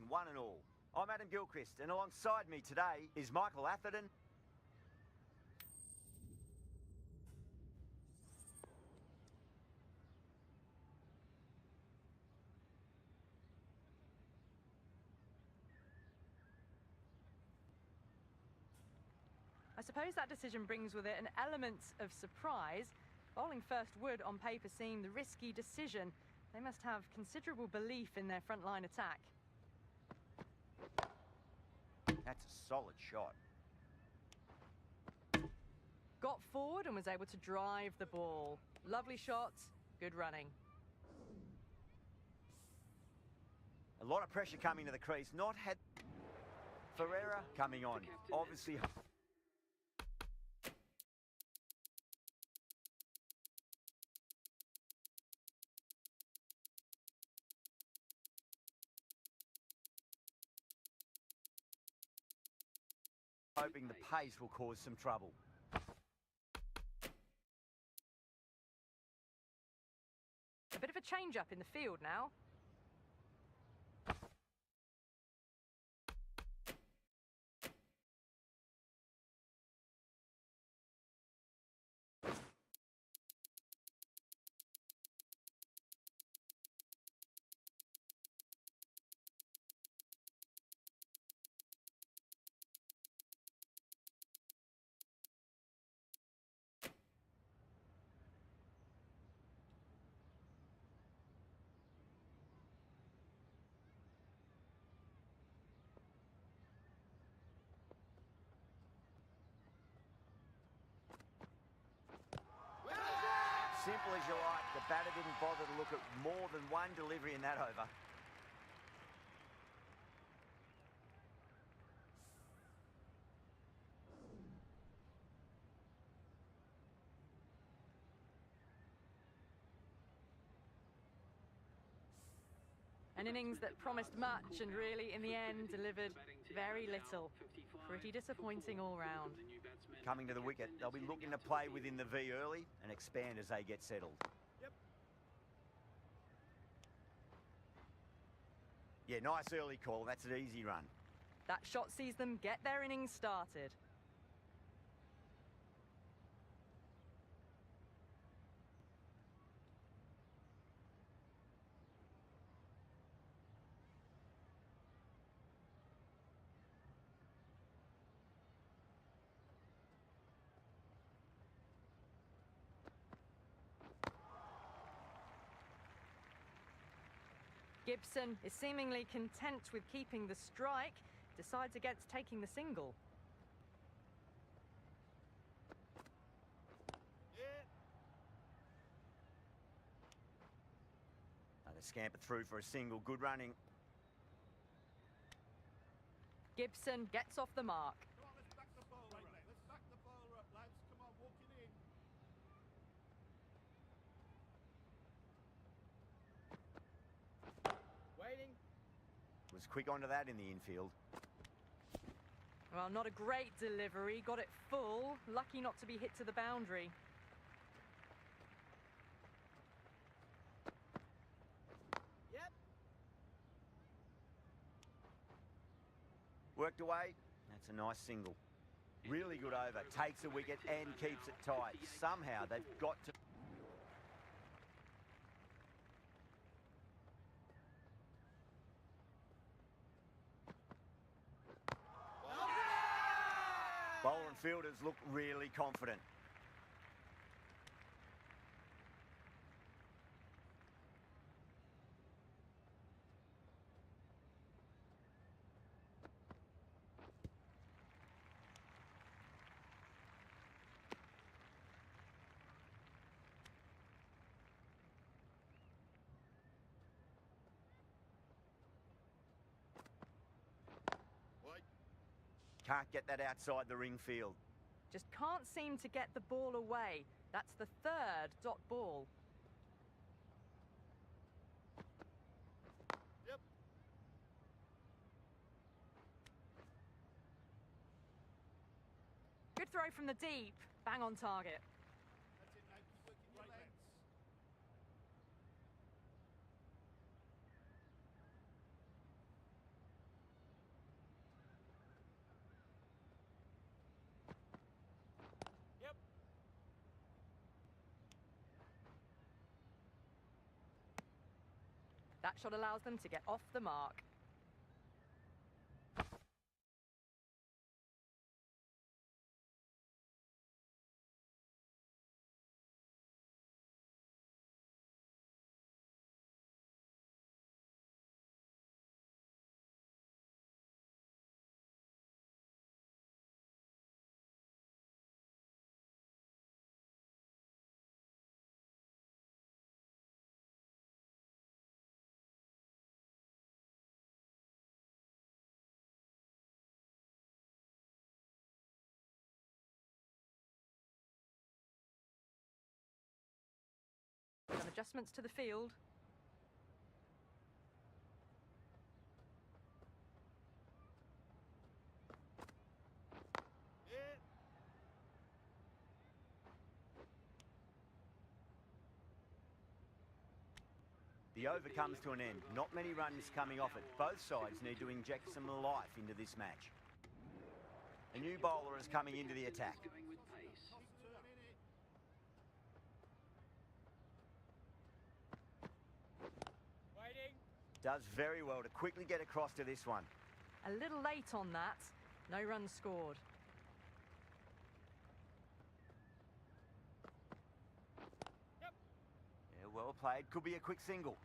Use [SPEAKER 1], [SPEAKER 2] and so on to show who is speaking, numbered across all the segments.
[SPEAKER 1] one and all. I'm Adam Gilchrist, and alongside me today is Michael Atherton.
[SPEAKER 2] I suppose that decision brings with it an element of surprise. Bowling first would, on paper, seem the risky decision. They must have considerable belief in their frontline attack.
[SPEAKER 1] That's a solid shot.
[SPEAKER 2] Got forward and was able to drive the ball. Lovely shot, good running.
[SPEAKER 1] A lot of pressure coming to the crease. Not had Ferreira coming on. Obviously. Hoping the pace will cause some trouble.
[SPEAKER 2] A bit of a change-up in the field now.
[SPEAKER 1] Simple as you like, the batter didn't bother to look at more than one delivery in that over.
[SPEAKER 2] An innings that promised much and really, in the end, delivered very little. Pretty disappointing all round.
[SPEAKER 1] Coming to the wicket, they'll be looking to play within the V early and expand as they get settled.
[SPEAKER 3] Yep.
[SPEAKER 1] Yeah, nice early call. That's an easy run.
[SPEAKER 2] That shot sees them get their innings started. Gibson is seemingly content with keeping the strike, decides against taking the single.
[SPEAKER 1] They scamper through for a single. Good running.
[SPEAKER 2] Gibson gets off the mark.
[SPEAKER 3] Come on, let's back the bowler up. Let's back the bowler up, lads. Come on, walking in. Waiting.
[SPEAKER 1] Was quick onto that in the infield.
[SPEAKER 2] Well, not a great delivery. Got it full. Lucky not to be hit to the boundary.
[SPEAKER 3] Yep.
[SPEAKER 1] Worked away. That's a nice single. Really good over. Takes a wicket and keeps it tight. Somehow they've got to... Bowler and fielders look really confident. Can't get that outside the ring field.
[SPEAKER 2] Just can't seem to get the ball away. That's the third dot ball.
[SPEAKER 3] Yep.
[SPEAKER 2] Good throw from the deep. Bang on target.
[SPEAKER 3] That's it, mate. Keep working your legs.
[SPEAKER 2] That shot allows them to get off the mark. Some adjustments to the field.
[SPEAKER 3] Hit.
[SPEAKER 1] The over comes to an end. Not many runs coming off it. Both sides need to inject some life into this match. A new bowler is coming into the attack.
[SPEAKER 4] Going with pace.
[SPEAKER 3] Toss turn in it. Waiting.
[SPEAKER 1] Does very well to quickly get across to this one.
[SPEAKER 2] A little late on that. No runs scored.
[SPEAKER 3] Yep.
[SPEAKER 1] Yeah, well played. Could be a quick single.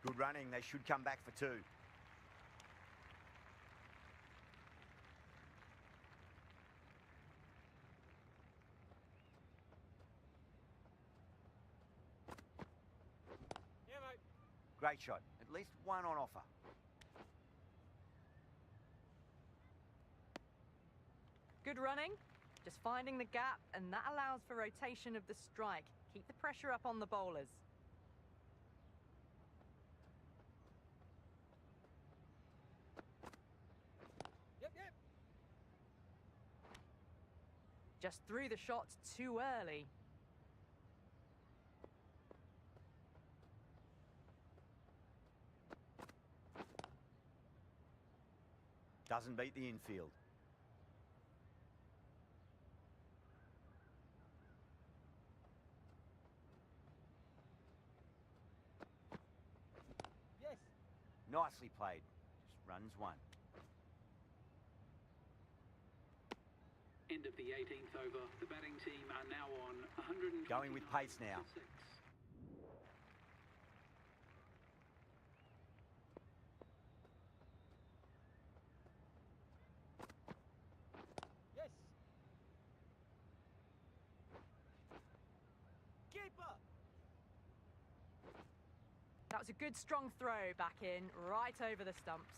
[SPEAKER 1] Good running. They should come back for two.
[SPEAKER 3] Yeah, mate.
[SPEAKER 1] Great shot. At least one on offer.
[SPEAKER 2] Good running. Just finding the gap, and that allows for rotation of the strike. Keep the pressure up on the bowlers.
[SPEAKER 3] Yep, yep.
[SPEAKER 2] Just threw the shots too early.
[SPEAKER 1] Doesn't beat the infield.
[SPEAKER 3] Yes.
[SPEAKER 1] Nicely played. Just runs one.
[SPEAKER 4] End of the 18th over. The batting team are now on 100.
[SPEAKER 1] Going with pace now.
[SPEAKER 3] Yes. Keeper.
[SPEAKER 2] That was a good strong throw back in, right over the stumps.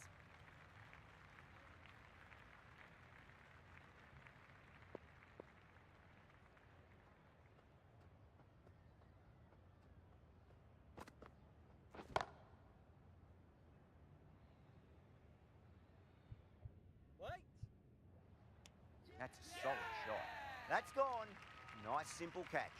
[SPEAKER 3] Wait.
[SPEAKER 1] That's a solid shot. That's gone. Nice simple catch.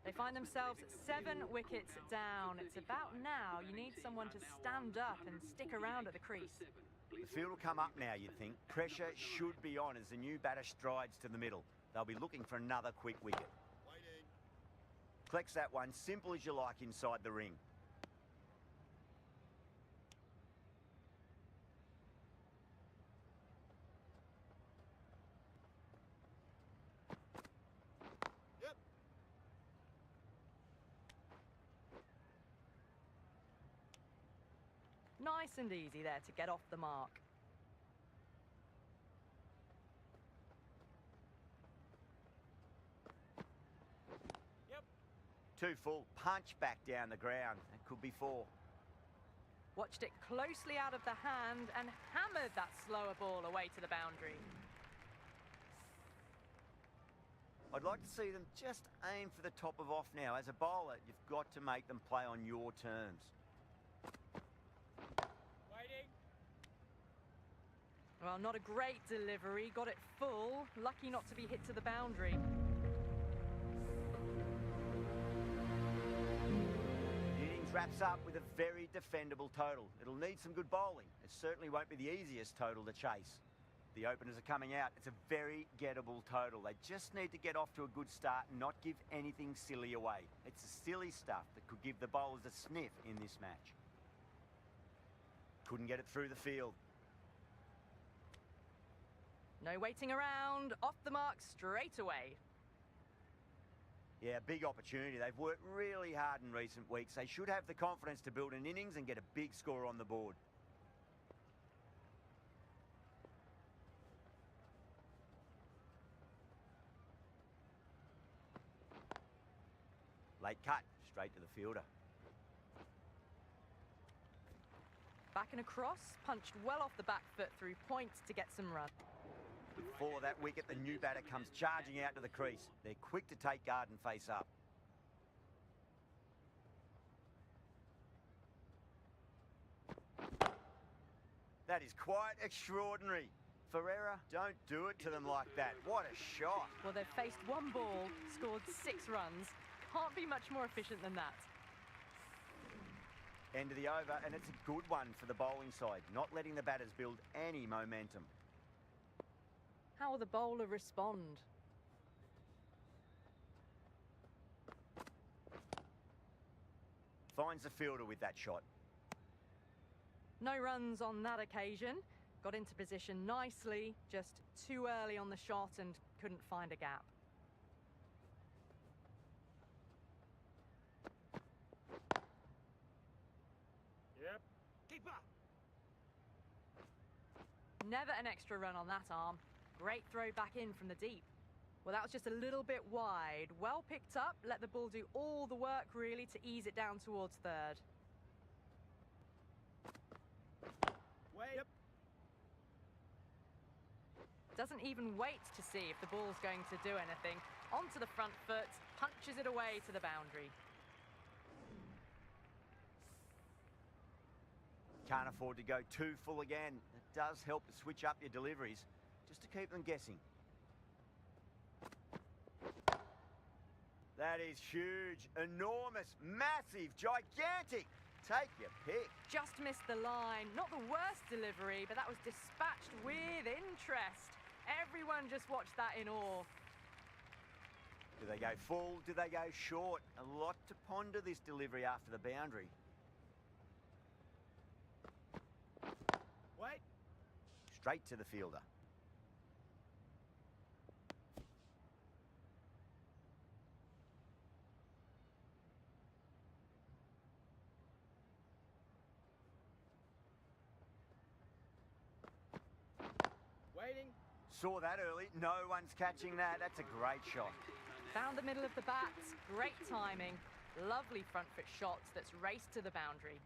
[SPEAKER 2] They find themselves 7 wickets down. It's about now you need someone to stand up and stick around at the crease.
[SPEAKER 1] The field will come up now, you'd think. Pressure should be on as the new batter strides to the middle. They'll be looking for another quick wicket.
[SPEAKER 3] Waiting.
[SPEAKER 1] Collects that one, simple as you like inside the ring.
[SPEAKER 3] Yep.
[SPEAKER 2] Nice and easy there to get off the mark.
[SPEAKER 3] Yep.
[SPEAKER 1] Too full. Punch back down the ground. That could be 4.
[SPEAKER 2] Watched it closely out of the hand and hammered that slower ball away to the boundary.
[SPEAKER 1] I'd like to see them just aim for the top of off now. As a bowler, you've got to make them play on your terms.
[SPEAKER 3] Waiting.
[SPEAKER 2] Well, not a great delivery. Got it full. Lucky not to be hit to the boundary.
[SPEAKER 1] The innings wraps up with a very defendable total. It'll need some good bowling. It certainly won't be the easiest total to chase. The openers are coming out. It's a very gettable total. They just need to get off to a good start and not give anything silly away. It's the silly stuff that could give the bowlers a sniff in this match. Couldn't get it through the field.
[SPEAKER 2] No waiting around. Off the mark straight away.
[SPEAKER 1] Yeah, big opportunity. They've worked really hard in recent weeks. They should have the confidence to build an innings and get a big score on the board. Late cut, straight to the fielder.
[SPEAKER 2] Back and across, punched well off the back foot through point to get some run.
[SPEAKER 1] Before that wicket, the new batter comes charging out to the crease. They're quick to take guard and face up. That is quite extraordinary. Ferreira, don't do it to them like that. What a shot.
[SPEAKER 2] Well, they've faced one ball, scored 6 runs. Can't be much more efficient than that.
[SPEAKER 1] End of the over, and it's a good one for the bowling side, not letting the batters build any momentum.
[SPEAKER 2] How will the bowler respond?
[SPEAKER 1] Finds the fielder with that shot.
[SPEAKER 2] No runs on that occasion. Got into position nicely, just too early on the shot and couldn't find a gap.
[SPEAKER 3] Yep. Keeper.
[SPEAKER 2] Never an extra run on that arm. Great throw back in from the deep. Well, that was just a little bit wide. Well picked up, let the ball do all the work really to ease it down towards third.
[SPEAKER 3] Wait. Yep.
[SPEAKER 2] Doesn't even wait to see if the ball's going to do anything. Onto the front foot, punches it away to the boundary.
[SPEAKER 1] Can't afford to go too full again. It does help to switch up your deliveries, just to keep them guessing. That is huge, enormous, massive, gigantic. Take your pick.
[SPEAKER 2] Just missed the line. Not the worst delivery, but that was dispatched with interest. Everyone just watched that in awe.
[SPEAKER 1] Do they go full? Do they go short? A lot to ponder this delivery after the boundary.
[SPEAKER 3] Wait.
[SPEAKER 1] Straight to the fielder.
[SPEAKER 3] Waiting.
[SPEAKER 1] Saw that early. No one's catching that. That's a great shot.
[SPEAKER 2] Found the middle of the bat. Great timing. Lovely front foot shot that's raced to the boundary.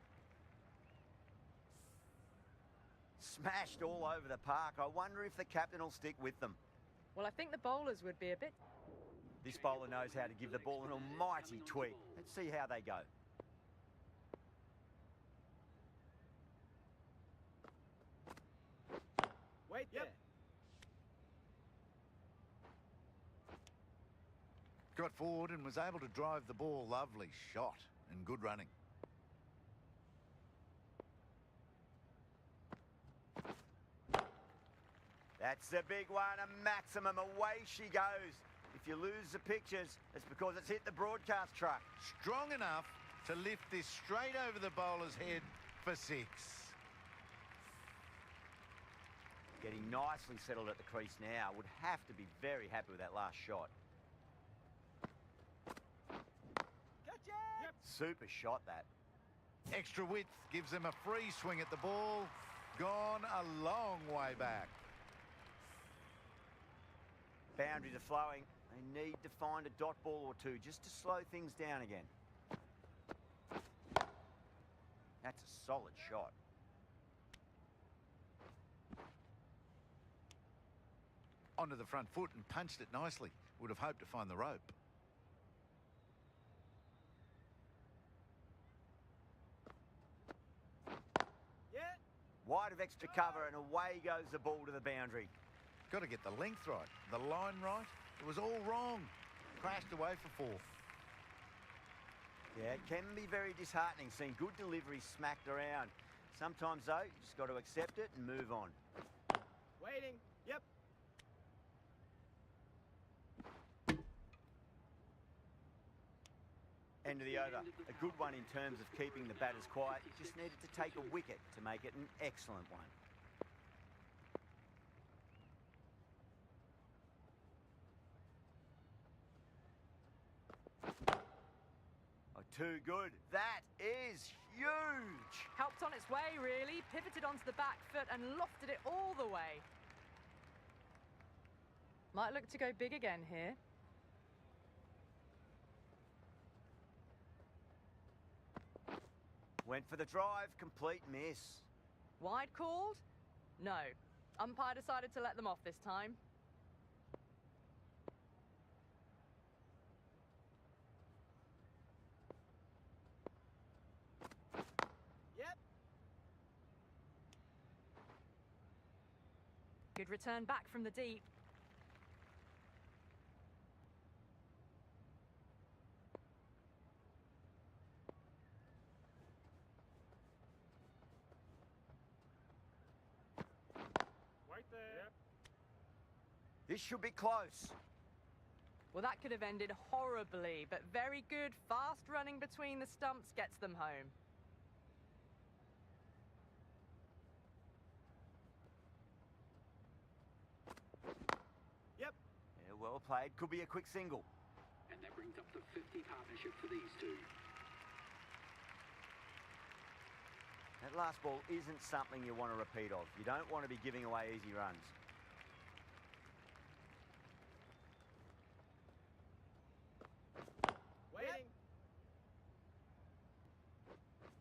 [SPEAKER 1] Smashed all over the park. I wonder if the captain will stick with them.
[SPEAKER 2] Well, I think the bowlers would be a bit...
[SPEAKER 1] This bowler knows how to give the ball an almighty tweak. Let's see how they go.
[SPEAKER 3] Wait there.
[SPEAKER 5] Got forward and was able to drive the ball. Lovely shot and good running.
[SPEAKER 1] That's the big one, a maximum. Away she goes. If you lose the pictures, it's because it's hit the broadcast truck.
[SPEAKER 5] Strong enough to lift this straight over the bowler's head for 6.
[SPEAKER 1] Getting nicely settled at the crease now. Would have to be very happy with that last shot.
[SPEAKER 3] Catch it. Yep.
[SPEAKER 1] Super shot, that.
[SPEAKER 5] Extra width gives them a free swing at the ball. Gone a long way back.
[SPEAKER 1] Boundaries are flowing. They need to find a dot ball or two just to slow things down again. That's a solid shot.
[SPEAKER 5] Onto the front foot and punched it nicely. Would have hoped to find the rope.
[SPEAKER 3] Yeah.
[SPEAKER 1] Wide of extra cover, and away goes the ball to the boundary.
[SPEAKER 5] Got to get the length right, the line right. It was all wrong. Crashed away for 4.
[SPEAKER 1] Yeah, it can be very disheartening seeing good deliveries smacked around. Sometimes, though, you just got to accept it and move on.
[SPEAKER 3] Waiting. Yep.
[SPEAKER 1] End of the over. A good one in terms of keeping the batters quiet. Just needed to take a wicket to make it an excellent one. Oh, too good. That is huge.
[SPEAKER 2] Helped on its way, really. Pivoted onto the back foot and lofted it all the way. Might look to go big again here.
[SPEAKER 1] Went for the drive, complete miss.
[SPEAKER 2] Wide called? No. Umpire decided to let them off this time.
[SPEAKER 3] Yep.
[SPEAKER 2] Good return back from the deep.
[SPEAKER 3] Right there. Yep.
[SPEAKER 1] This should be close.
[SPEAKER 2] Well, that could have ended horribly, but very good. Fast running between the stumps gets them home.
[SPEAKER 3] Yep.
[SPEAKER 1] Yeah, well played. Could be a quick single.
[SPEAKER 4] And that brings up the 50 partnership for these two.
[SPEAKER 1] That last ball isn't something you want to repeat of. You don't want to be giving away easy runs.
[SPEAKER 3] Waiting.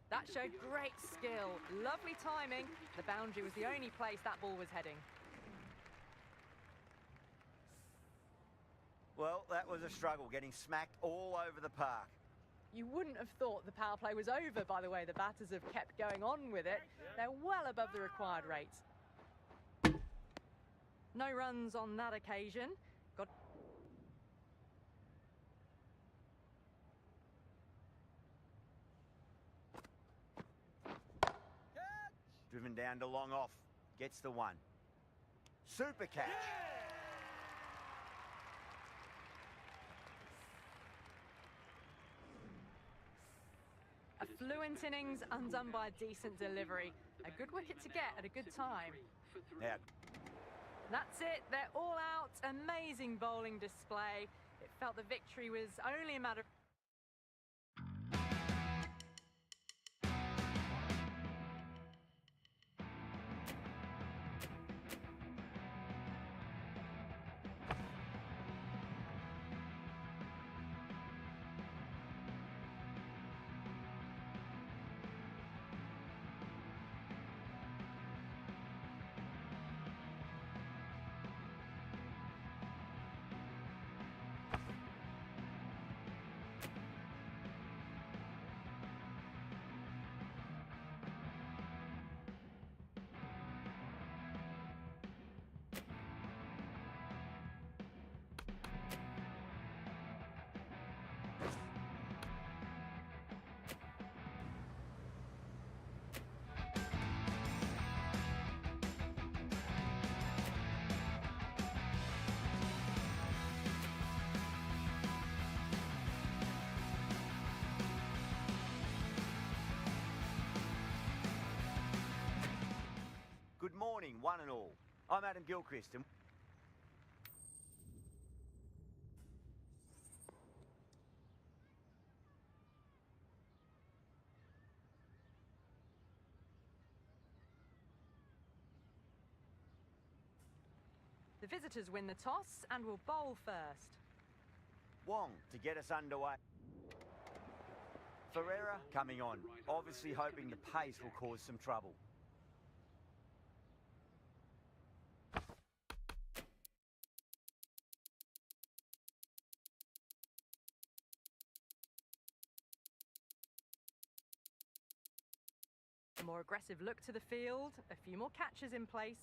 [SPEAKER 2] That showed great skill. Lovely timing. The boundary was the only place that ball was heading.
[SPEAKER 1] Well, that was a struggle, getting smacked all over the park.
[SPEAKER 2] You wouldn't have thought the power play was over by the way the batters have kept going on with it. They're well above the required rates. No runs on that occasion. Got
[SPEAKER 1] Driven down to long off. Gets the one. Super catch.
[SPEAKER 2] a fluent innings undone by a decent delivery. A good wicket to get at a good time.
[SPEAKER 1] Now,
[SPEAKER 2] That's it, they're all out. Amazing bowling display. It felt the victory was only a matter of...
[SPEAKER 1] good morning, one and all. I'm Adam Gilchrist and...
[SPEAKER 2] The visitors win the toss and will bowl first.
[SPEAKER 1] Wong to get us underway. Ferreira coming on, obviously hoping the pace will cause some trouble.
[SPEAKER 2] more aggressive look to the field, a few more catches in place.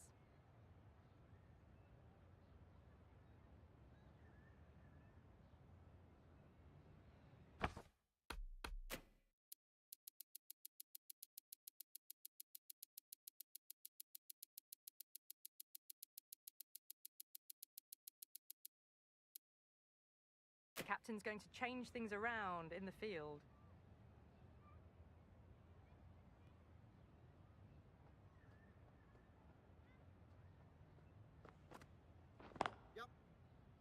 [SPEAKER 2] The captain's going to change things around in the field.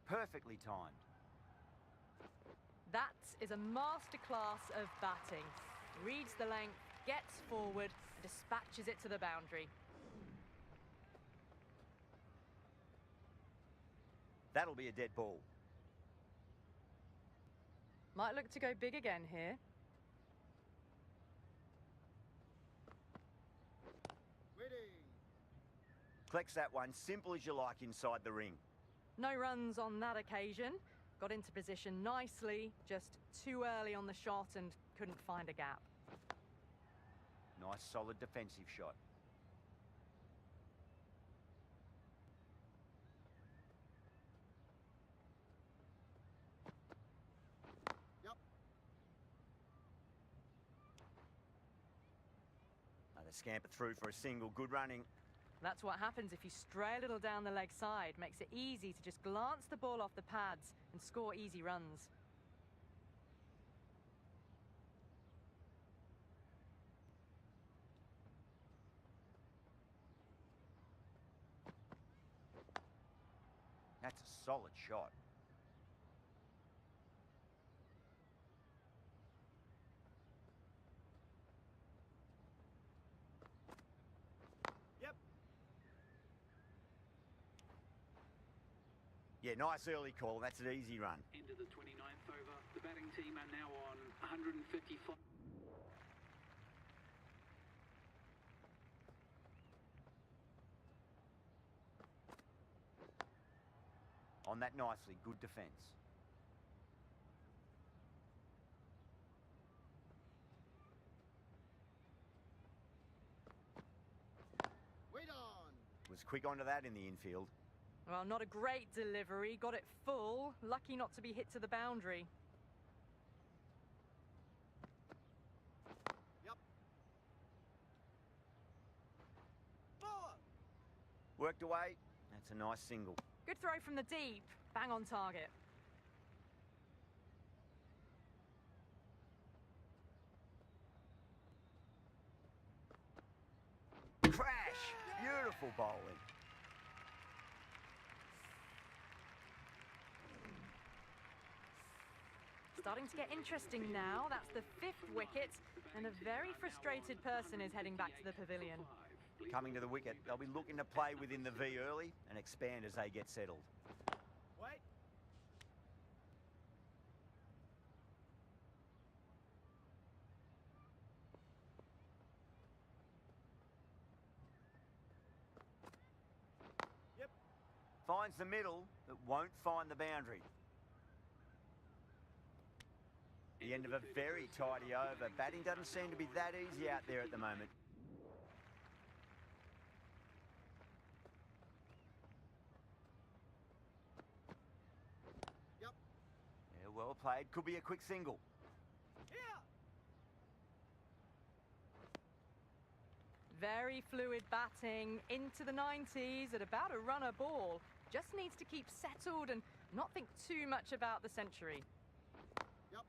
[SPEAKER 1] Perfectly timed.
[SPEAKER 2] That is a masterclass of batting. Reads the length, gets forward, and dispatches it to the boundary.
[SPEAKER 1] That'll be a dead ball.
[SPEAKER 2] Might look to go big again here.
[SPEAKER 1] Collects that one, simple as you like inside the ring.
[SPEAKER 2] No runs on that occasion. Got into position nicely, just too early on the shot and couldn't find a gap.
[SPEAKER 1] Nice solid defensive shot. They scamper through for a single, good running.
[SPEAKER 2] That's what happens if you stray a little down the leg side. Makes it easy to just glance the ball off the pads and score easy runs.
[SPEAKER 1] That's a solid shot. Yeah, nice early call. That's an easy run.
[SPEAKER 4] Into the 29th over. The batting team are now on 155.
[SPEAKER 1] On that nicely, good defence.
[SPEAKER 3] Wait on.
[SPEAKER 1] Was quick onto that in the infield.
[SPEAKER 2] Well, not a great delivery. Got it full. Lucky not to be hit to the boundary.
[SPEAKER 3] Yep. Forward.
[SPEAKER 1] Worked away. That's a nice single.
[SPEAKER 2] Good throw from the deep. Bang on target.
[SPEAKER 1] Crash! Beautiful bowling.
[SPEAKER 2] Starting to get interesting now. That's the 5th wicket, and a very frustrated person is heading back to the pavilion.
[SPEAKER 1] Coming to the wicket, they'll be looking to play within the V early and expand as they get settled.
[SPEAKER 3] Wait. Yep.
[SPEAKER 1] Finds the middle, but won't find the boundary. The end of a very tidy over. Batting doesn't seem to be that easy out there at the moment.
[SPEAKER 3] Yep.
[SPEAKER 1] Yeah, well played. Could be a quick single.
[SPEAKER 3] Here.
[SPEAKER 2] Very fluid batting into the 90s at about a runner ball. Just needs to keep settled and not think too much about the century.
[SPEAKER 3] Yep.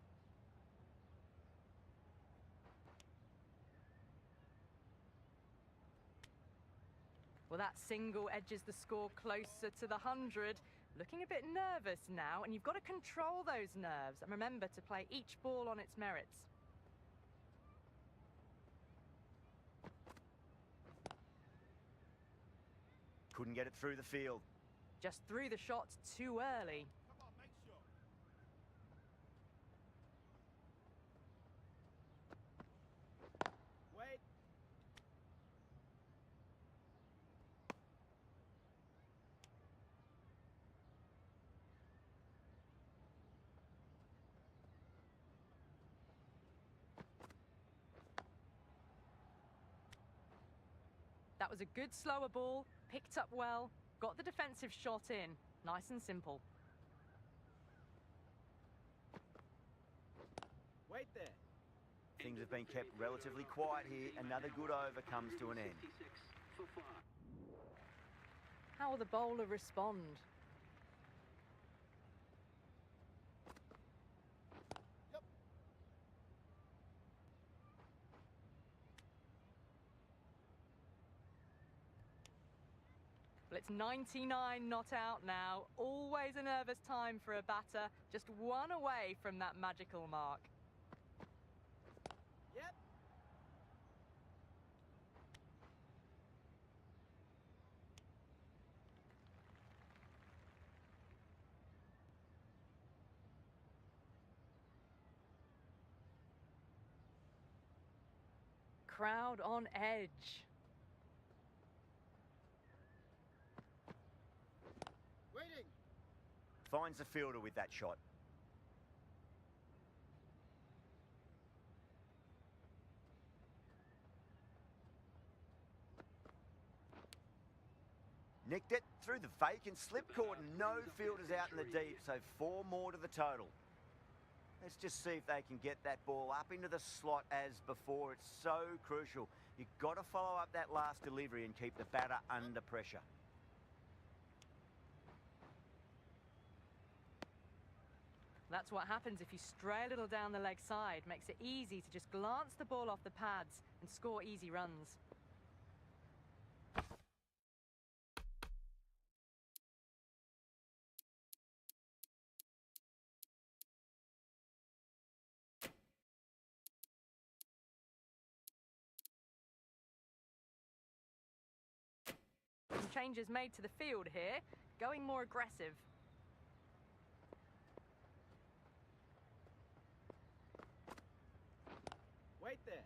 [SPEAKER 2] Well, that single edges the score closer to the 100. Looking a bit nervous now, and you've got to control those nerves and remember to play each ball on its merits.
[SPEAKER 1] Couldn't get it through the field.
[SPEAKER 2] Just threw the shot too early.
[SPEAKER 3] Come on, make sure. Wait.
[SPEAKER 2] That was a good slower ball, picked up well, got the defensive shot in. Nice and simple.
[SPEAKER 3] Wait there.
[SPEAKER 1] Things have been kept relatively quiet here. Another good over comes to an end.
[SPEAKER 4] 66 for 5.
[SPEAKER 2] How will the bowler respond?
[SPEAKER 3] Yep.
[SPEAKER 2] Well, it's 99 not out now. Always a nervous time for a batter. Just one away from that magical mark.
[SPEAKER 3] Yep.
[SPEAKER 2] Crowd on edge.
[SPEAKER 3] Waiting.
[SPEAKER 1] Finds the fielder with that shot. Nicked it through the vacant slip cord and no fielders out in the deep, so 4 more to the total. Let's just see if they can get that ball up into the slot as before. It's so crucial. You've got to follow up that last delivery and keep the batter under pressure.
[SPEAKER 2] That's what happens if you stray a little down the leg side. Makes it easy to just glance the ball off the pads and score easy runs. Some changes made to the field here, going more aggressive.
[SPEAKER 3] Wait there.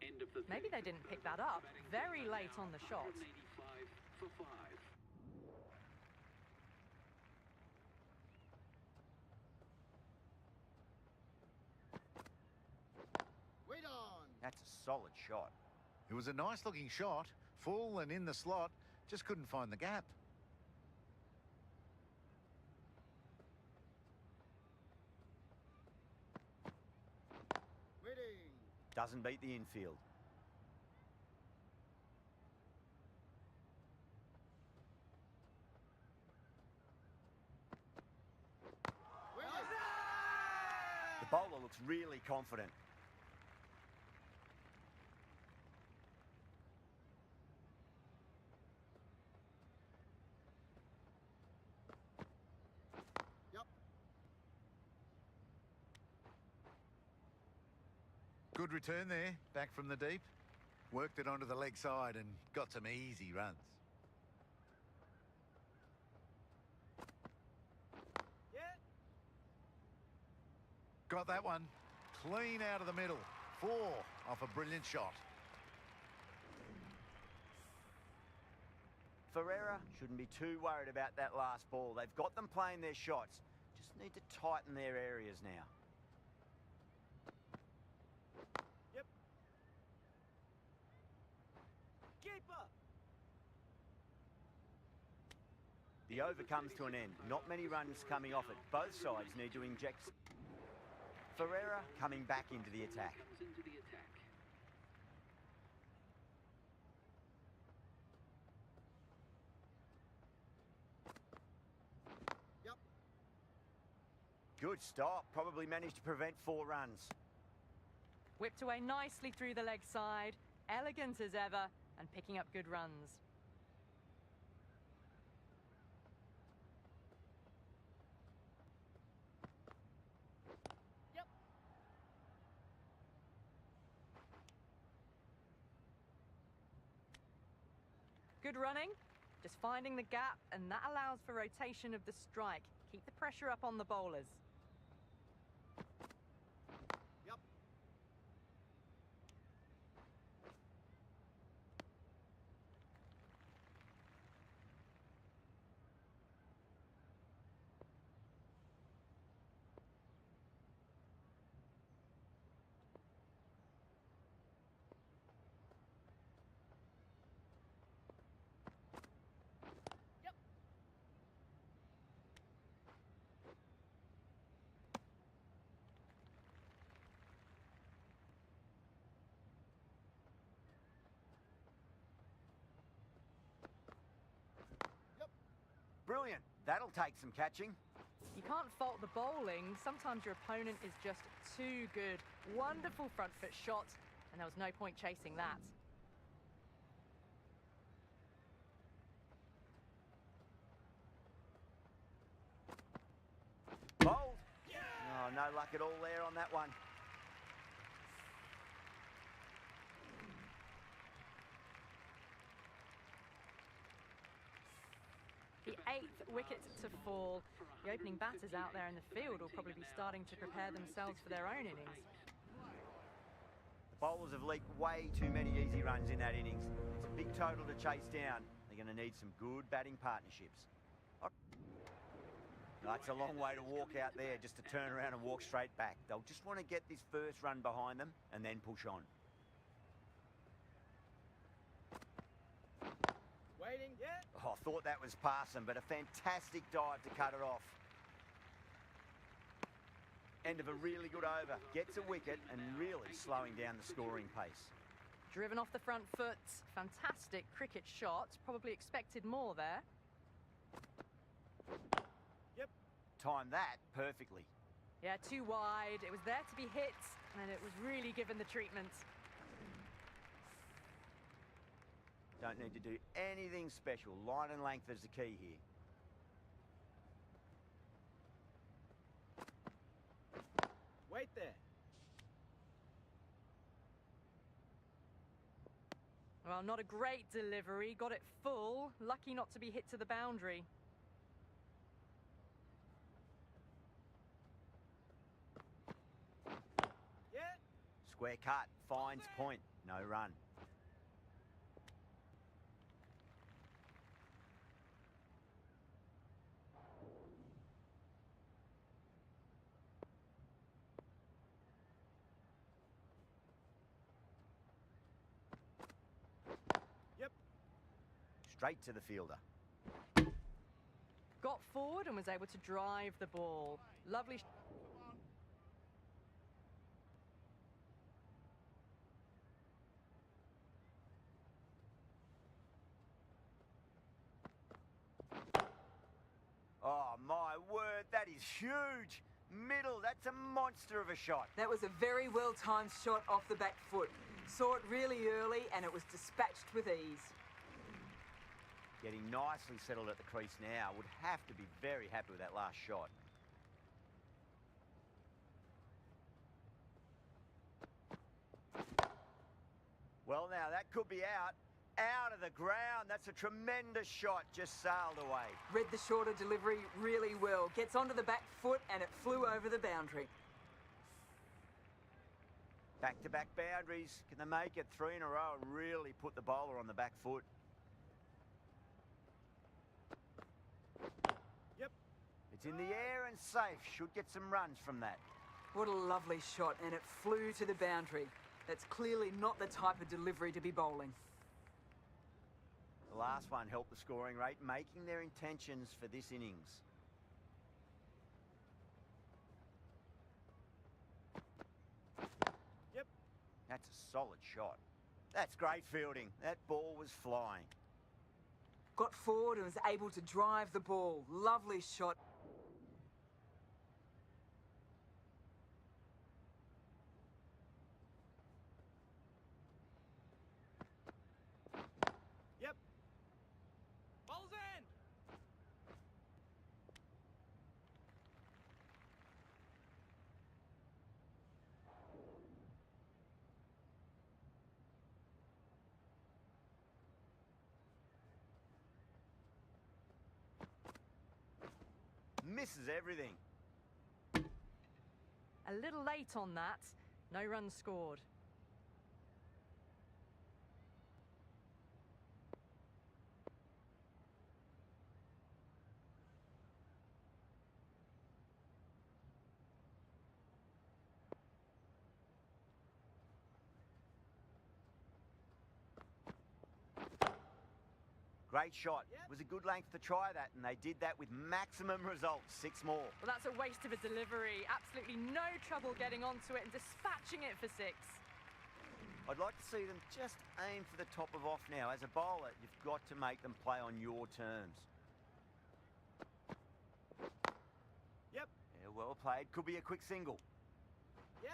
[SPEAKER 4] End of the
[SPEAKER 2] Maybe they
[SPEAKER 4] fifth
[SPEAKER 2] didn't pick
[SPEAKER 4] over.
[SPEAKER 2] that up.
[SPEAKER 4] Batting
[SPEAKER 2] Very
[SPEAKER 4] team are
[SPEAKER 2] late
[SPEAKER 4] now
[SPEAKER 2] on the shot.
[SPEAKER 4] 185 for 5.
[SPEAKER 3] Wait on.
[SPEAKER 1] That's a solid shot.
[SPEAKER 5] It was a nice looking shot, full and in the slot, just couldn't find the gap.
[SPEAKER 3] Waiting.
[SPEAKER 1] Doesn't beat the infield.
[SPEAKER 3] Waiting.
[SPEAKER 1] The bowler looks really confident.
[SPEAKER 3] Yep.
[SPEAKER 5] Good return there, back from the deep. Worked it onto the leg side and got some easy runs.
[SPEAKER 3] Yeah.
[SPEAKER 5] Got that one. Clean out of the middle. 4 off a brilliant shot.
[SPEAKER 1] Ferreira shouldn't be too worried about that last ball. They've got them playing their shots. Just need to tighten their areas now.
[SPEAKER 3] Yep. Keeper.
[SPEAKER 1] The over comes to an end. Not many runs coming off it. Both sides need to inject. Ferreira coming back into the attack.
[SPEAKER 4] Comes into the attack.
[SPEAKER 3] Yep.
[SPEAKER 1] Good stop. Probably managed to prevent 4 runs.
[SPEAKER 2] Whipped away nicely through the leg side, elegant as ever, and picking up good runs.
[SPEAKER 3] Yep.
[SPEAKER 2] Good running, just finding the gap, and that allows for rotation of the strike. Keep the pressure up on the bowlers.
[SPEAKER 3] Yep.
[SPEAKER 1] brilliant. That'll take some catching.
[SPEAKER 2] You can't fault the bowling. Sometimes your opponent is just too good. Wonderful front foot shot, and there was no point chasing that.
[SPEAKER 1] Bowled. Oh, no luck at all there on that one.
[SPEAKER 2] The 8th wicket to fall. The opening batters out there in the field will probably be starting to prepare themselves for their own innings.
[SPEAKER 1] The bowlers have leaked way too many easy runs in that innings. It's a big total to chase down. They're going to need some good batting partnerships. That's a long way to walk out there just to turn around and walk straight back. They'll just want to get this first run behind them and then push on.
[SPEAKER 3] Waiting, yeah.
[SPEAKER 1] Oh, I thought that was past them, but a fantastic dive to cut it off. End of a really good over. Gets a wicket and really slowing down the scoring pace.
[SPEAKER 2] Driven off the front foot. Fantastic cricket shot. Probably expected more there.
[SPEAKER 1] Timed that perfectly.
[SPEAKER 2] Yeah, too wide. It was there to be hit, and it was really given the treatment.
[SPEAKER 1] Don't need to do anything special. Line and length is the key here.
[SPEAKER 3] Wait there.
[SPEAKER 2] Well, not a great delivery. Got it full. Lucky not to be hit to the boundary.
[SPEAKER 3] Yeah.
[SPEAKER 1] Square cut. Finds point. No run. Straight to the fielder.
[SPEAKER 2] Got forward and was able to drive the ball. Lovely.
[SPEAKER 1] Oh, my word, that is huge. Middle, that's a monster of a shot.
[SPEAKER 6] That was a very well-timed shot off the back foot. Saw it really early and it was dispatched with ease.
[SPEAKER 1] Getting nicely settled at the crease now. Would have to be very happy with that last shot. Well, now, that could be out. Out of the ground. That's a tremendous shot. Just sailed away.
[SPEAKER 6] Read the shorter delivery really well. Gets onto the back foot and it flew over the boundary.
[SPEAKER 1] Back-to-back boundaries. Can they make it 3 in a row and really put the bowler on the back foot?
[SPEAKER 3] Yep.
[SPEAKER 1] It's in the air and safe. Should get some runs from that.
[SPEAKER 6] What a lovely shot, and it flew to the boundary. That's clearly not the type of delivery to be bowling.
[SPEAKER 1] The last one helped the scoring rate, making their intentions for this innings.
[SPEAKER 3] Yep.
[SPEAKER 1] That's a solid shot. That's great fielding. That ball was flying.
[SPEAKER 6] Got forward and was able to drive the ball. Lovely shot.
[SPEAKER 3] Yep. Ball's in.
[SPEAKER 1] Misses everything.
[SPEAKER 2] A little late on that. No runs scored.
[SPEAKER 1] Great shot. Was a good length to try that, and they did that with maximum results. 6 more.
[SPEAKER 2] Well, that's a waste of a delivery. Absolutely no trouble getting onto it and dispatching it for 6.
[SPEAKER 1] I'd like to see them just aim for the top of off now. As a bowler, you've got to make them play on your terms. Well played. Could be a quick single.
[SPEAKER 3] Yep.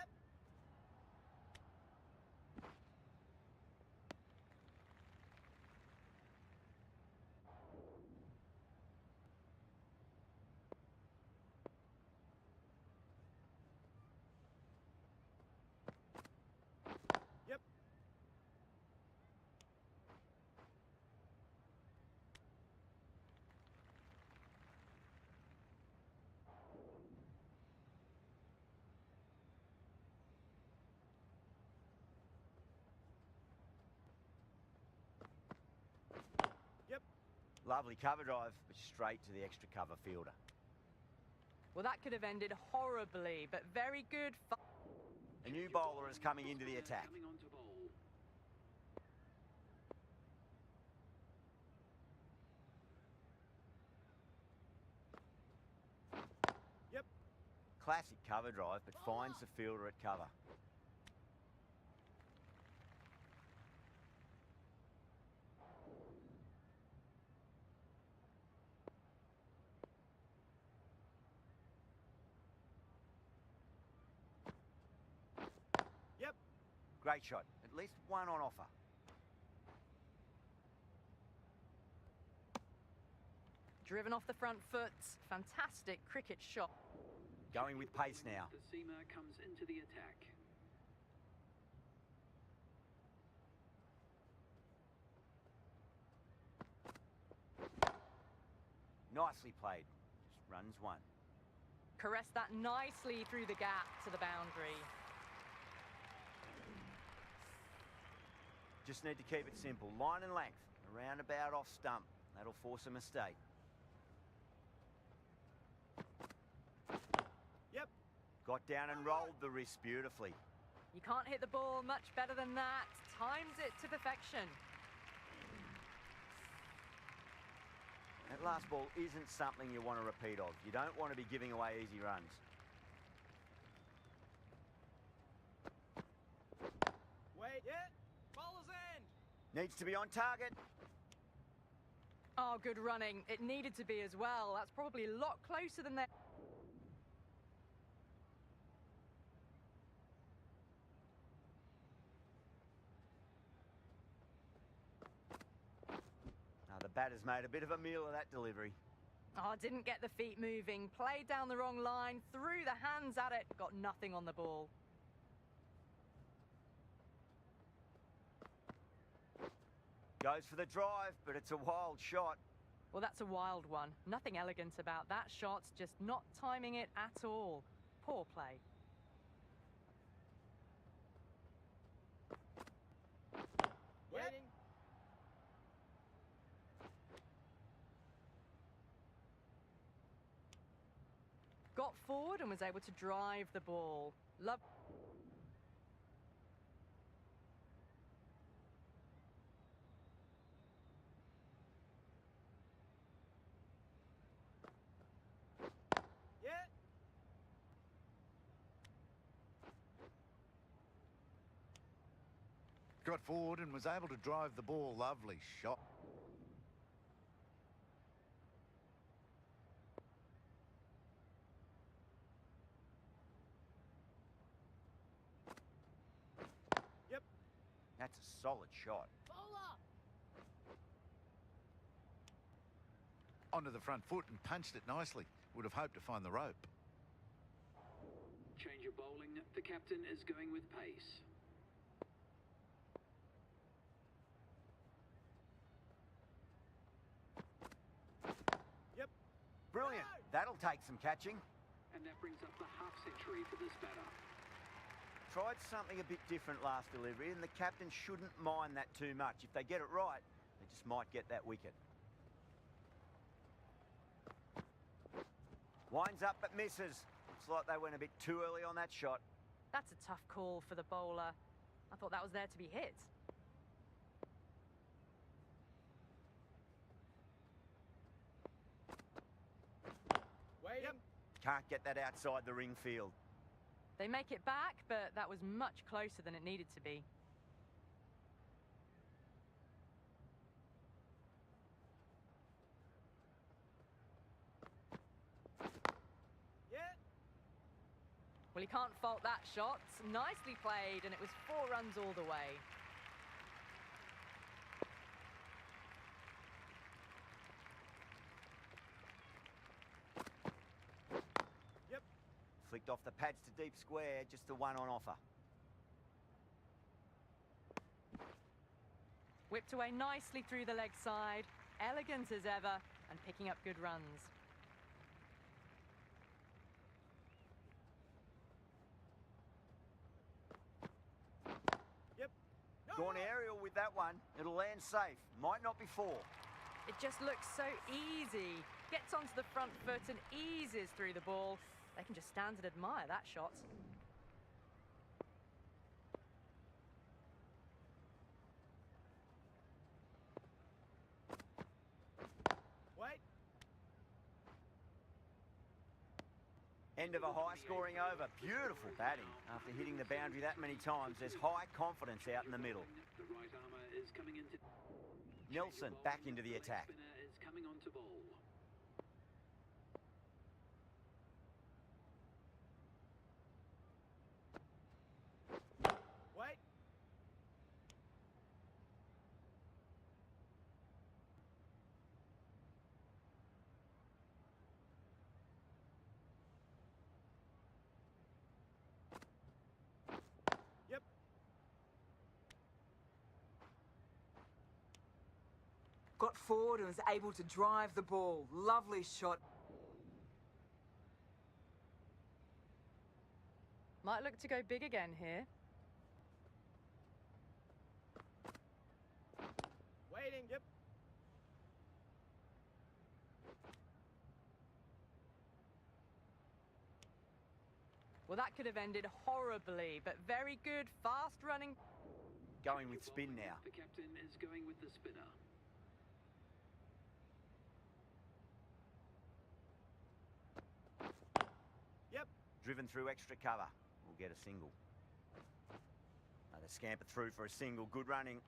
[SPEAKER 3] Yep. Yep.
[SPEAKER 1] Lovely cover drive, but straight to the extra cover fielder.
[SPEAKER 2] Well, that could have ended horribly, but very good.
[SPEAKER 1] A new bowler is coming into the attack.
[SPEAKER 4] Coming on to bowl.
[SPEAKER 3] Yep.
[SPEAKER 1] Classic cover drive, but finds the fielder at cover.
[SPEAKER 3] Yep.
[SPEAKER 1] Great shot. At least one on offer.
[SPEAKER 2] Driven off the front foot. Fantastic cricket shot.
[SPEAKER 1] Going with pace now.
[SPEAKER 4] The seamer comes into the attack.
[SPEAKER 1] Nicely played. Just runs one.
[SPEAKER 2] Caressed that nicely through the gap to the boundary.
[SPEAKER 1] Just need to keep it simple. Line and length. Around about off stump. That'll force a mistake.
[SPEAKER 3] Yep.
[SPEAKER 1] Got down and rolled the wrist beautifully.
[SPEAKER 2] You can't hit the ball much better than that. Times it to perfection.
[SPEAKER 1] That last ball isn't something you want to repeat of. You don't want to be giving away easy runs.
[SPEAKER 3] Wait. Yeah. Bowler's end.
[SPEAKER 1] Needs to be on target.
[SPEAKER 2] Oh, good running. It needed to be as well. That's probably a lot closer than that.
[SPEAKER 1] Now the batter's made a bit of a meal of that delivery.
[SPEAKER 2] Oh, didn't get the feet moving. Played down the wrong line. Threw the hands at it. Got nothing on the ball.
[SPEAKER 1] Goes for the drive, but it's a wild shot.
[SPEAKER 2] Well, that's a wild one. Nothing elegant about that shot. Just not timing it at all. Poor play.
[SPEAKER 3] Waiting.
[SPEAKER 2] Got forward and was able to drive the ball. Love.
[SPEAKER 3] Yeah.
[SPEAKER 5] Got forward and was able to drive the ball. Lovely shot.
[SPEAKER 3] Yep.
[SPEAKER 1] That's a solid shot.
[SPEAKER 3] Bowler.
[SPEAKER 5] Onto the front foot and punched it nicely. Would have hoped to find the rope.
[SPEAKER 4] Change of bowling. The captain is going with pace.
[SPEAKER 3] Yep.
[SPEAKER 1] Brilliant. That'll take some catching.
[SPEAKER 4] And that brings up the half century for this batter.
[SPEAKER 1] Tried something a bit different last delivery, and the captain shouldn't mind that too much. If they get it right, they just might get that wicket. Winds up but misses. Looks like they went a bit too early on that shot.
[SPEAKER 2] That's a tough call for the bowler. I thought that was there to be hit.
[SPEAKER 3] Waiting. Yep.
[SPEAKER 1] Can't get that outside the ring field.
[SPEAKER 2] They make it back, but that was much closer than it needed to be.
[SPEAKER 3] Yeah.
[SPEAKER 2] Well, he can't fault that shot. Nicely played, and it was 4 runs all the way.
[SPEAKER 1] Flicked off the pads to deep square, just the one on offer.
[SPEAKER 2] Whipped away nicely through the leg side, elegant as ever, and picking up good runs.
[SPEAKER 1] Gone aerial with that one. It'll land safe. Might not be 4.
[SPEAKER 2] It just looks so easy. Gets onto the front foot and eases through the ball. They can just stand and admire that shot.
[SPEAKER 3] Wait.
[SPEAKER 1] End of a high-scoring over. Beautiful batting. After hitting the boundary that many times, there's high confidence out in the middle.
[SPEAKER 4] The right armour is coming into
[SPEAKER 1] Nelson back into the attack.
[SPEAKER 4] spinner is coming on to bowl.
[SPEAKER 3] Wait. Yep.
[SPEAKER 6] Got forward and was able to drive the ball. Lovely shot.
[SPEAKER 2] Might look to go big again here.
[SPEAKER 3] Waiting. Yep.
[SPEAKER 2] Well, that could have ended horribly, but very good, fast running.
[SPEAKER 1] Going with spin now.
[SPEAKER 4] The captain is going with the spinner.
[SPEAKER 3] Yep.
[SPEAKER 1] Driven through extra cover. We'll get a single. They scamper through for a single. Good running.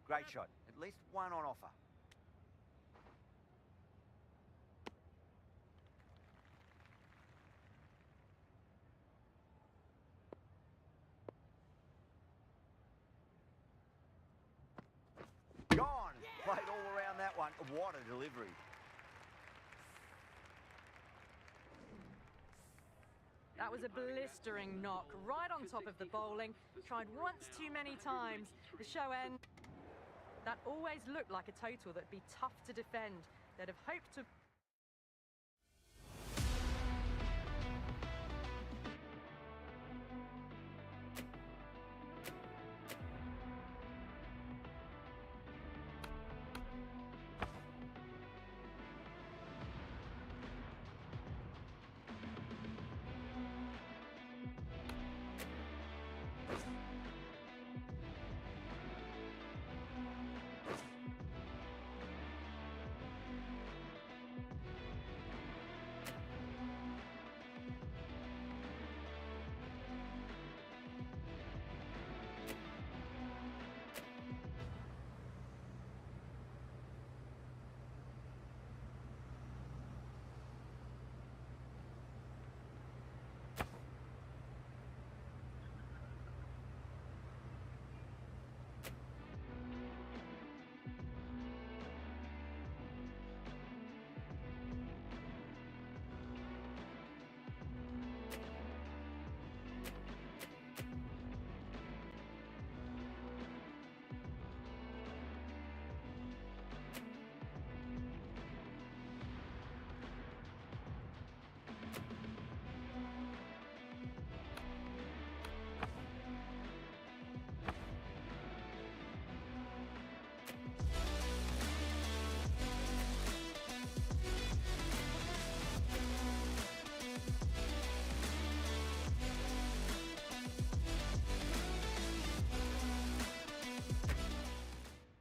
[SPEAKER 1] Great shot. At least one on offer. Gone. Played all around that one. What a delivery.
[SPEAKER 2] That was a blistering knock, right on top of the bowling. Tried once too many times. The show end. That always looked like a total that'd be tough to defend. They'd have hoped to...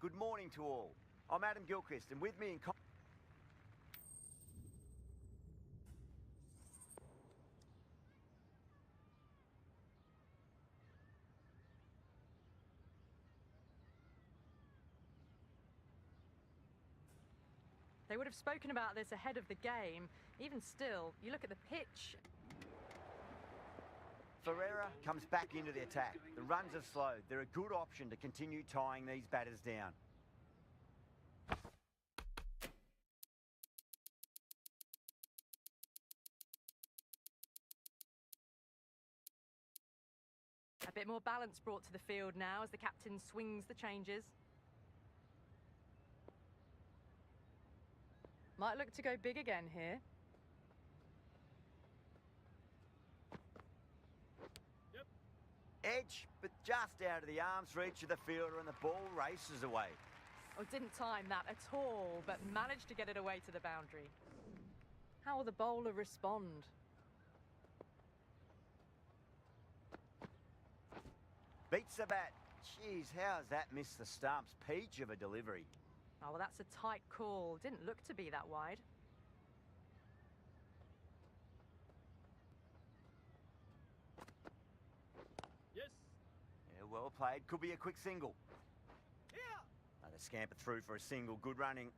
[SPEAKER 1] Good morning to all. I'm Adam Gilchrist, and with me in...
[SPEAKER 2] They would have spoken about this ahead of the game. Even still, you look at the pitch.
[SPEAKER 1] Ferreira comes back into the attack. The runs have slowed. They're a good option to continue tying these batters down.
[SPEAKER 2] A bit more balance brought to the field now as the captain swings the changes. Might look to go big again here.
[SPEAKER 1] Edge, but just out of the arm's reach of the fielder, and the ball races away.
[SPEAKER 2] Oh, didn't time that at all, but managed to get it away to the boundary. How will the bowler respond?
[SPEAKER 1] Beats the bat. Jeez, how's that missed the stumps? Peach of a delivery.
[SPEAKER 2] Oh, well, that's a tight call. Didn't look to be that wide.
[SPEAKER 3] Yes.
[SPEAKER 1] Yeah, well played. Could be a quick single.
[SPEAKER 3] Here.
[SPEAKER 1] They scamper through for a single. Good running.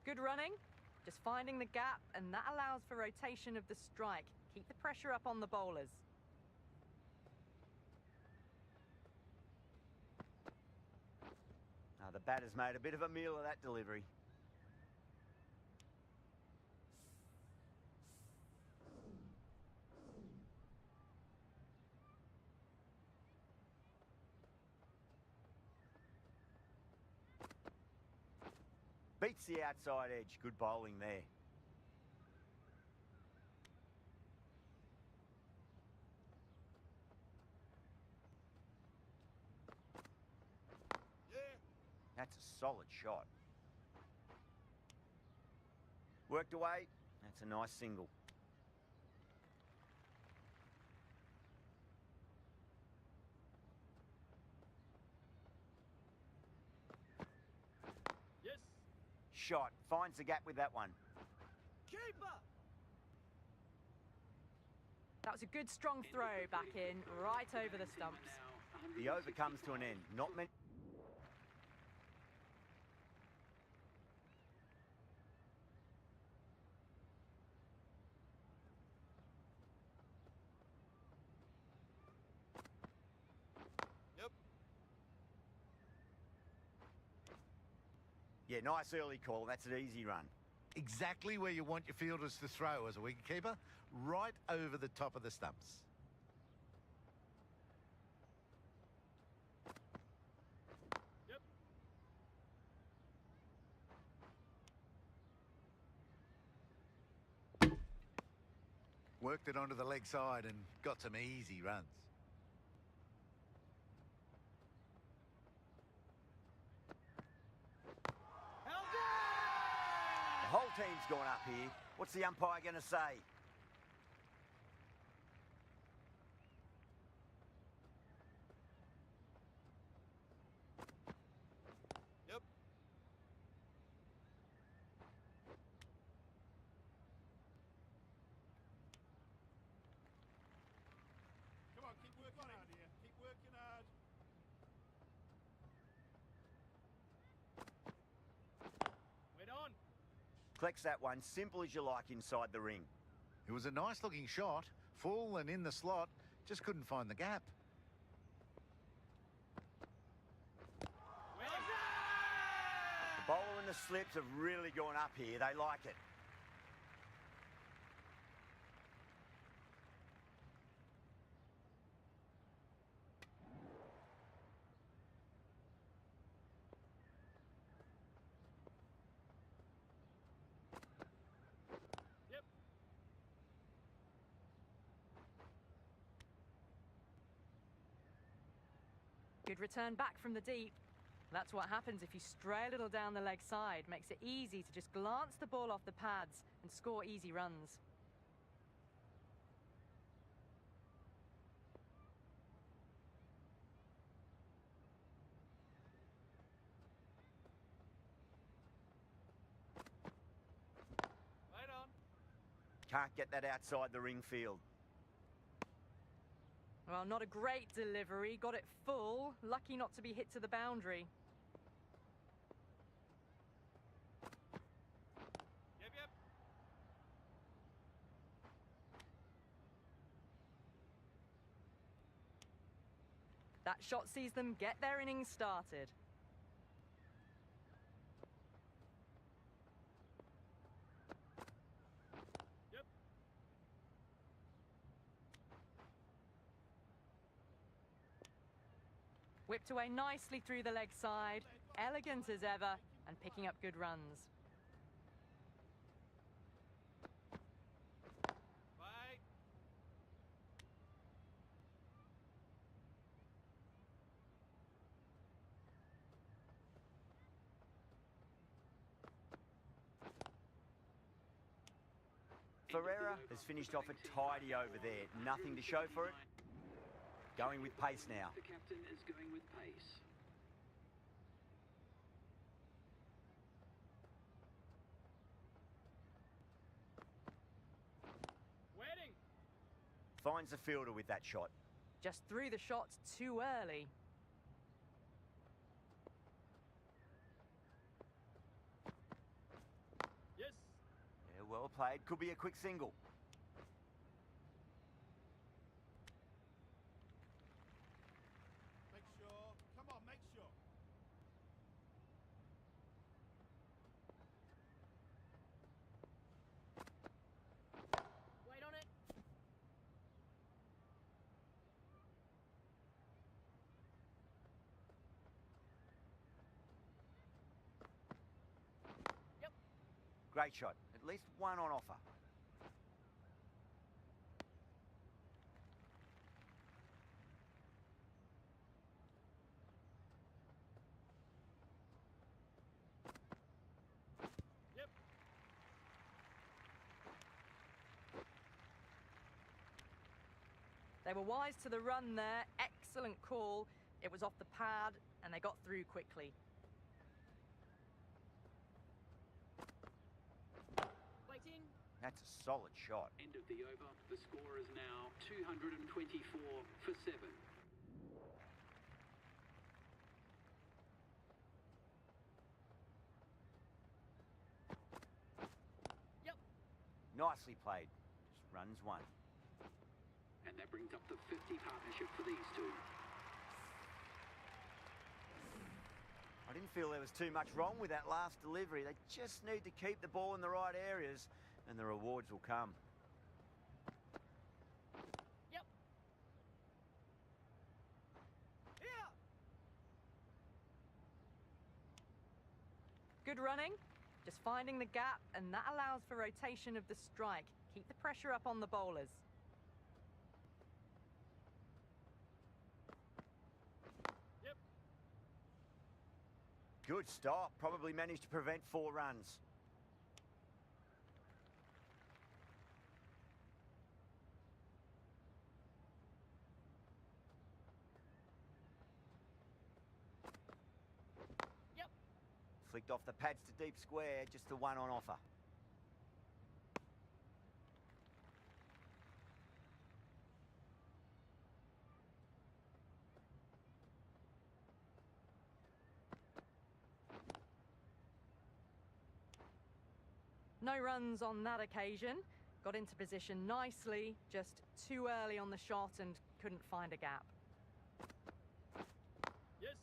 [SPEAKER 2] Good running. Just finding the gap, and that allows for rotation of the strike. Keep the pressure up on the bowlers.
[SPEAKER 1] The batter's made a bit of a meal of that delivery. Beats the outside edge. Good bowling there. That's a solid shot. Worked away. That's a nice single.
[SPEAKER 3] Yes.
[SPEAKER 1] Shot. Finds the gap with that one.
[SPEAKER 3] Keeper.
[SPEAKER 2] That was a good strong throw back in, right over the stumps.
[SPEAKER 1] The over comes to an end. Not many. Yeah, nice early call. That's an easy run.
[SPEAKER 5] Exactly where you want your fielders to throw as a wicketkeeper, right over the top of the stumps.
[SPEAKER 3] Yep.
[SPEAKER 5] Worked it onto the leg side and got some easy runs.
[SPEAKER 1] The whole team's gone up here. What's the umpire going to say?
[SPEAKER 3] Yep. Come on, keep working hard here. Keep working hard. Wait on.
[SPEAKER 1] Collects that one, simple as you like, inside the ring.
[SPEAKER 5] It was a nice looking shot, full and in the slot, just couldn't find the gap.
[SPEAKER 1] The bowler and the slips have really gone up here. They like it.
[SPEAKER 3] Yep.
[SPEAKER 2] Good return back from the deep. That's what happens if you stray a little down the leg side. Makes it easy to just glance the ball off the pads and score easy runs.
[SPEAKER 3] Wait on.
[SPEAKER 1] Can't get that outside the ring field.
[SPEAKER 2] Well, not a great delivery. Got it full. Lucky not to be hit to the boundary. That shot sees them get their innings started.
[SPEAKER 3] Yep.
[SPEAKER 2] Whipped away nicely through the leg side, elegant as ever, and picking up good runs.
[SPEAKER 3] Bye.
[SPEAKER 1] Ferreira has finished off a tidy over there. Nothing to show for it. Going with pace now.
[SPEAKER 4] The captain is going with pace.
[SPEAKER 3] Wedding.
[SPEAKER 1] Finds the fielder with that shot.
[SPEAKER 2] Just threw the shot too early.
[SPEAKER 3] Yes.
[SPEAKER 1] Yeah, well played. Could be a quick single.
[SPEAKER 3] Make sure. Come on, make sure.
[SPEAKER 2] Wait on it.
[SPEAKER 1] Great shot. At least one on offer.
[SPEAKER 3] Yep.
[SPEAKER 2] They were wise to the run there. Excellent call. It was off the pad, and they got through quickly. Waiting.
[SPEAKER 1] That's a solid shot.
[SPEAKER 4] End of the over. The score is now 224 for 7.
[SPEAKER 1] Nicely played. Just runs one.
[SPEAKER 4] And that brings up the 50 partnership for these two.
[SPEAKER 1] I didn't feel there was too much wrong with that last delivery. They just need to keep the ball in the right areas and the rewards will come.
[SPEAKER 2] Yep.
[SPEAKER 3] Here.
[SPEAKER 2] Good running. Just finding the gap, and that allows for rotation of the strike. Keep the pressure up on the bowlers.
[SPEAKER 3] Yep.
[SPEAKER 1] Good stop. Probably managed to prevent 4 runs. Flicked off the pads to deep square, just the one on offer.
[SPEAKER 2] No runs on that occasion. Got into position nicely, just too early on the shot and couldn't find a gap.
[SPEAKER 3] Yes.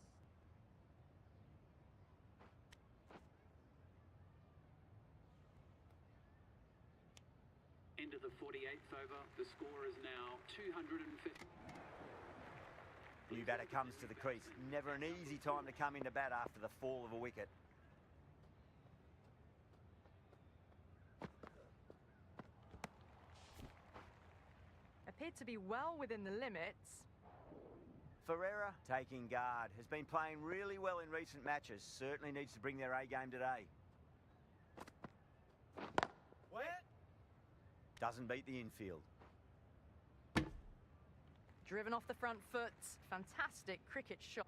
[SPEAKER 4] End of the 48th over. The score is now 250.
[SPEAKER 1] New batter comes to the crease. Never an easy time to come into bat after the fall of a wicket.
[SPEAKER 2] Appeared to be well within the limits.
[SPEAKER 1] Ferreira, taking guard, has been playing really well in recent matches. Certainly needs to bring their A game today.
[SPEAKER 3] Wet.
[SPEAKER 1] Doesn't beat the infield.
[SPEAKER 2] Driven off the front foot. Fantastic cricket shot.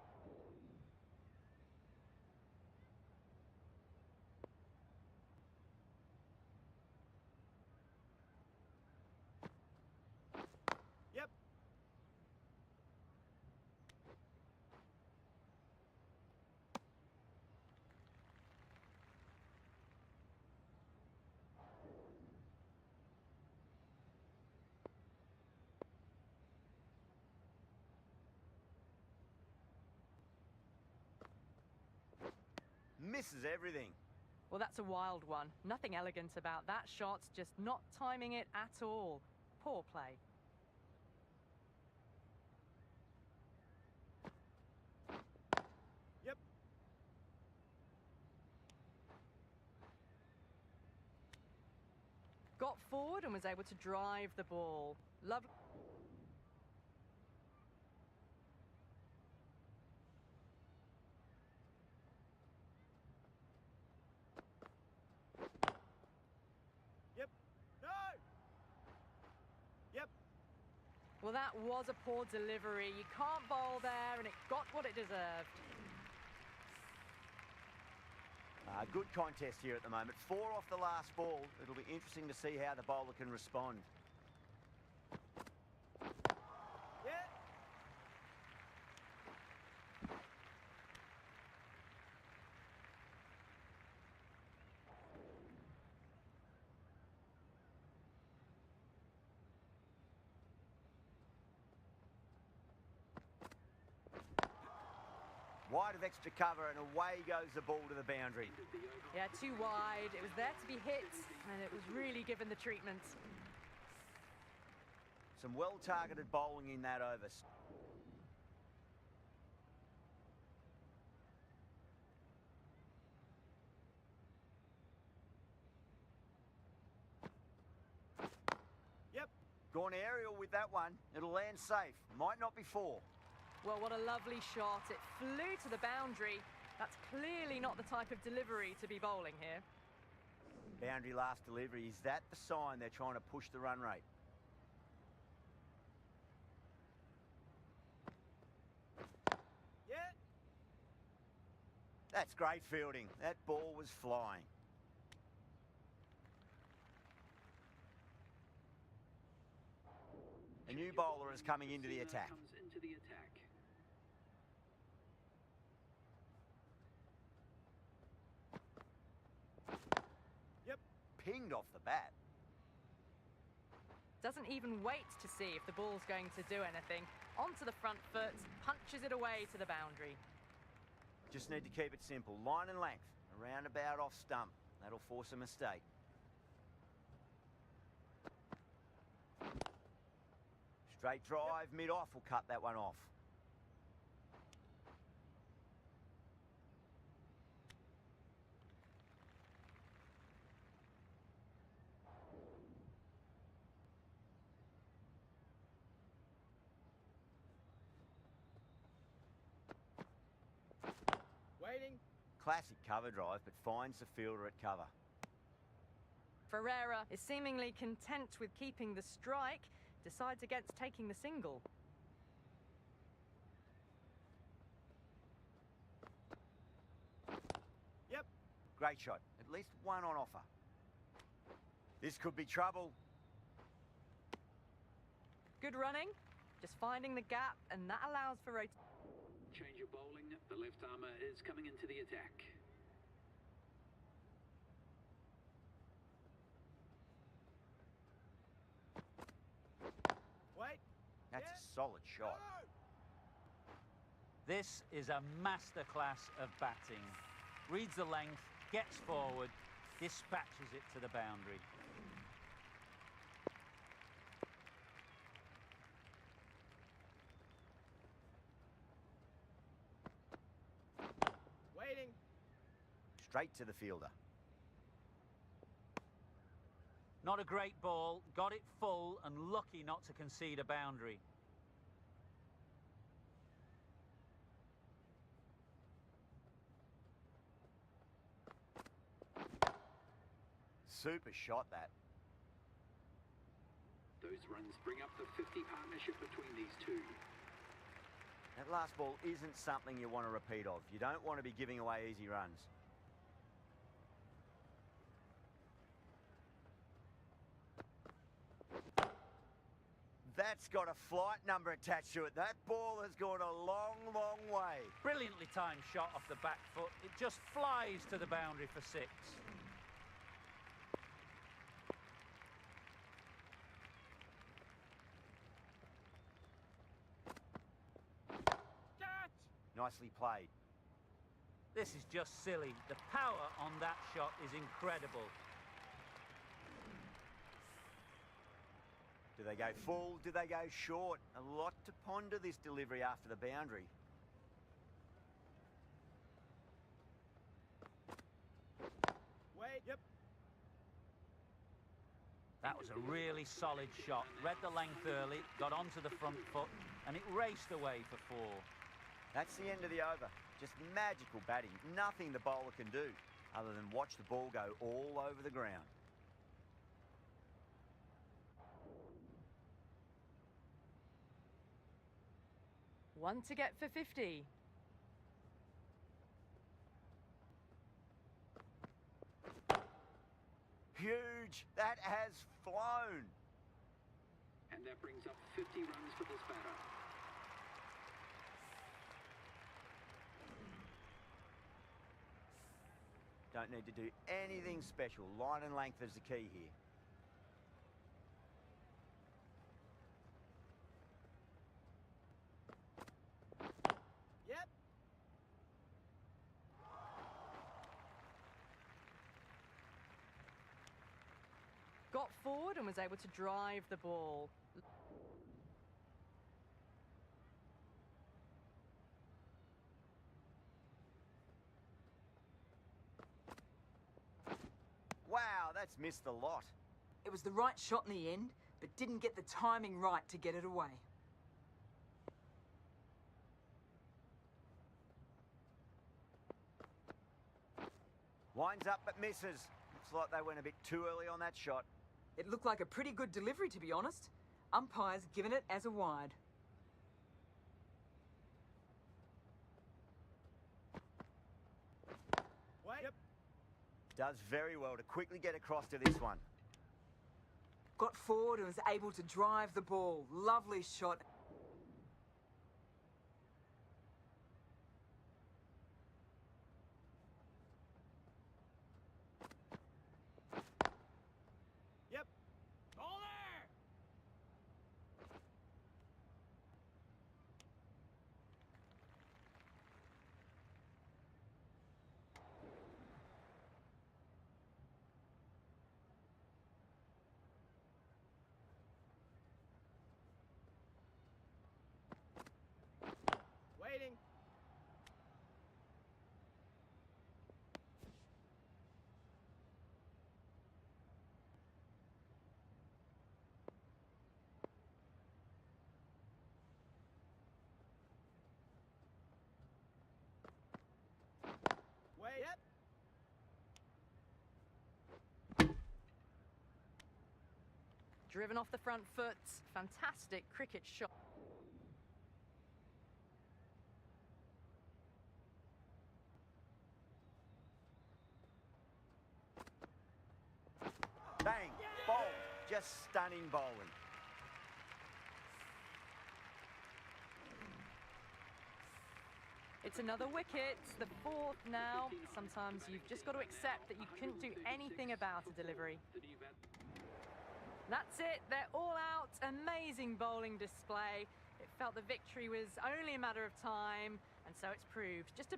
[SPEAKER 3] Yep.
[SPEAKER 1] misses everything.
[SPEAKER 2] Well, that's a wild one. Nothing elegant about that shot, just not timing it at all. Poor play.
[SPEAKER 3] Yep.
[SPEAKER 2] Got forward and was able to drive the ball. Lovely.
[SPEAKER 3] Yep. No! Yep.
[SPEAKER 2] Well, that was a poor delivery. You can't bowl there, and it got what it deserved.
[SPEAKER 1] Good contest here at the moment. 4 off the last ball. It'll be interesting to see how the bowler can respond.
[SPEAKER 3] Yeah.
[SPEAKER 1] Wide of extra cover, and away goes the ball to the boundary.
[SPEAKER 2] Yeah, too wide. It was there to be hit, and it was really given the treatment.
[SPEAKER 1] Some well-targeted bowling in that over.
[SPEAKER 3] Yep.
[SPEAKER 1] Gone aerial with that one. It'll land safe. Might not be 4.
[SPEAKER 2] Well, what a lovely shot. It flew to the boundary. That's clearly not the type of delivery to be bowling here.
[SPEAKER 1] Boundary last delivery. Is that the sign they're trying to push the run rate?
[SPEAKER 3] Yeah.
[SPEAKER 1] That's great fielding. That ball was flying. A new bowler is coming into the attack.
[SPEAKER 4] Comes into the attack.
[SPEAKER 3] Yep.
[SPEAKER 1] Pinged off the bat.
[SPEAKER 2] Doesn't even wait to see if the ball's going to do anything. Onto the front foot, punches it away to the boundary.
[SPEAKER 1] Just need to keep it simple. Line and length. A roundabout off stump. That'll force a mistake. Straight drive, mid-off will cut that one off.
[SPEAKER 3] Waiting.
[SPEAKER 1] Classic cover drive, but finds the fielder at cover.
[SPEAKER 2] Ferreira is seemingly content with keeping the strike, decides against taking the single.
[SPEAKER 3] Yep.
[SPEAKER 1] Great shot. At least one on offer. This could be trouble.
[SPEAKER 2] Good running, just finding the gap, and that allows for rotation.
[SPEAKER 4] Change of bowling. The left armour is coming into the attack.
[SPEAKER 3] Wait.
[SPEAKER 1] That's
[SPEAKER 3] Yeah.
[SPEAKER 1] a solid shot.
[SPEAKER 3] No!
[SPEAKER 7] This is a masterclass of batting. Reads the length, gets forward, dispatches it to the boundary.
[SPEAKER 3] Waiting.
[SPEAKER 1] Straight to the fielder.
[SPEAKER 7] Not a great ball, got it full and lucky not to concede a boundary.
[SPEAKER 1] Super shot, that.
[SPEAKER 4] Those runs bring up the 50 partnership between these two.
[SPEAKER 1] That last ball isn't something you want to repeat of. You don't want to be giving away easy runs. That's got a flight number attached to it. That ball has gone a long, long way.
[SPEAKER 7] Brilliantly timed shot off the back foot. It just flies to the boundary for 6.
[SPEAKER 3] Catch!
[SPEAKER 1] Nicely played.
[SPEAKER 7] This is just silly. The power on that shot is incredible.
[SPEAKER 1] Do they go full? Do they go short? A lot to ponder this delivery after the boundary.
[SPEAKER 3] Wait, yep.
[SPEAKER 7] That was a really solid shot. Read the length early, got onto the front foot, and it raced away for 4.
[SPEAKER 1] That's the end of the over. Just magical batting. Nothing the bowler can do other than watch the ball go all over the ground.
[SPEAKER 2] One to get for 50.
[SPEAKER 1] Huge! That has flown!
[SPEAKER 4] And that brings up 50 runs for this batter.
[SPEAKER 1] Don't need to do anything special. Line and length is the key here.
[SPEAKER 3] Yep.
[SPEAKER 2] Got forward and was able to drive the ball.
[SPEAKER 1] Wow, that's missed a lot.
[SPEAKER 6] It was the right shot in the end, but didn't get the timing right to get it away.
[SPEAKER 1] Winds up but misses. Looks like they went a bit too early on that shot.
[SPEAKER 6] It looked like a pretty good delivery, to be honest. Umpire's given it as a wide.
[SPEAKER 3] Wait, yep.
[SPEAKER 1] Does very well to quickly get across to this one.
[SPEAKER 6] Got forward and was able to drive the ball. Lovely shot.
[SPEAKER 3] Yep. Ball there! Waiting. Wait, yep.
[SPEAKER 2] Driven off the front foot. Fantastic cricket shot.
[SPEAKER 1] Bang! Bowled. Just stunning bowling.
[SPEAKER 2] It's another wicket, the 4th now. Sometimes you've just got to accept that you couldn't do anything about a delivery. That's it, they're all out. Amazing bowling display. It felt the victory was only a matter of time, and so it's proved. Just a